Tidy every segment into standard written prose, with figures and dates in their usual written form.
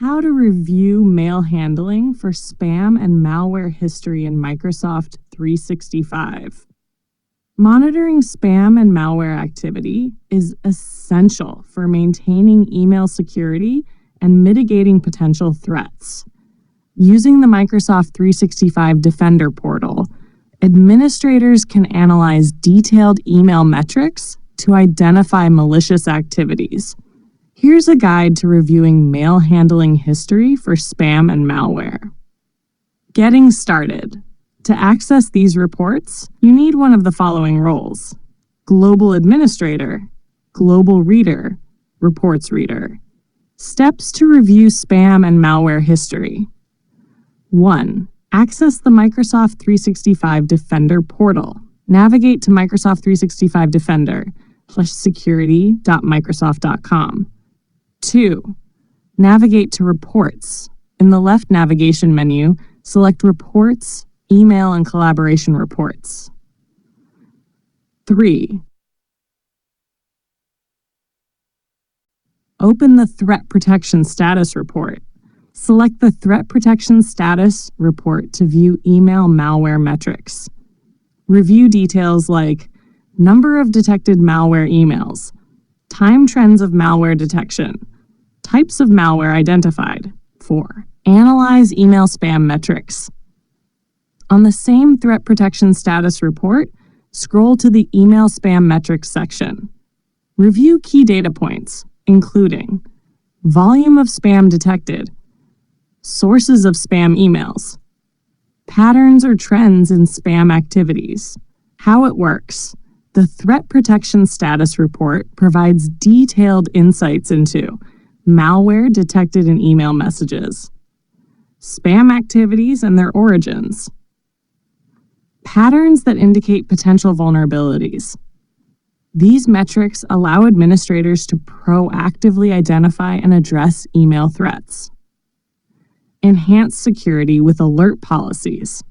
How to review mail handling for spam and malware history in Microsoft 365. Monitoring spam and malware activity is essential for maintaining email security and mitigating potential threats. Using the Microsoft 365 Defender portal, administrators can analyze detailed email metrics to identify malicious activities. Here's a guide to reviewing mail handling history for spam and malware. Getting started. To access these reports, you need one of the following roles: Global Administrator, Global Reader, Reports Reader. Steps to review spam and malware history. 1. Access the Microsoft 365 Defender portal. Navigate to Microsoft 365 Defender /security.microsoft.com. 2. Navigate to Reports. In the left navigation menu, select Reports, Email and Collaboration Reports. 3. Open the Threat Protection Status Report. Select the Threat Protection Status Report to view email malware metrics. Review details like number of detected malware emails, time trends of malware detection, types of malware identified. 4. Analyze email spam metrics. On the same Threat Protection Status Report, scroll to the Email Spam Metrics section. Review key data points, including volume of spam detected, sources of spam emails, patterns or trends in spam activities. How it works. The Threat Protection Status Report provides detailed insights into malware detected in email messages, spam activities and their origins, patterns that indicate potential vulnerabilities. These metrics allow administrators to proactively identify and address email threats. Enhance security with alert policies.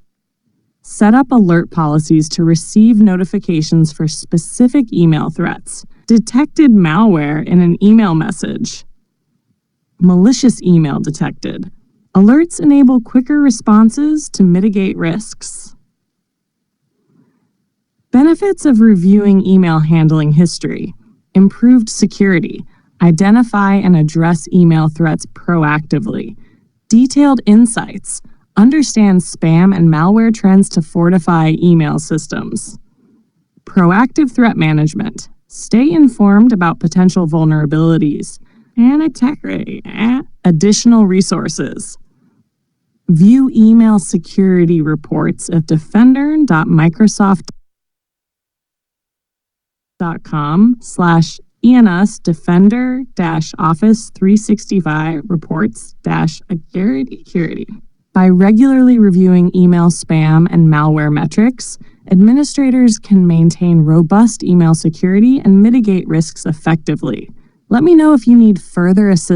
Set up alert policies to receive notifications for specific email threats. Detected malware in an email message. Malicious email detected. Alerts enable quicker responses to mitigate risks. Benefits of reviewing email handling history. Improved security. Identify and address email threats proactively. Detailed insights. Understand spam and malware trends to fortify email systems. Proactive threat management. Stay informed about potential vulnerabilities and attack rate. Additional resources. View email security reports at defender.microsoft.com/ENS Defender-Office 365 reports-security. By regularly reviewing email spam and malware metrics, administrators can maintain robust email security and mitigate risks effectively. Let me know if you need further assistance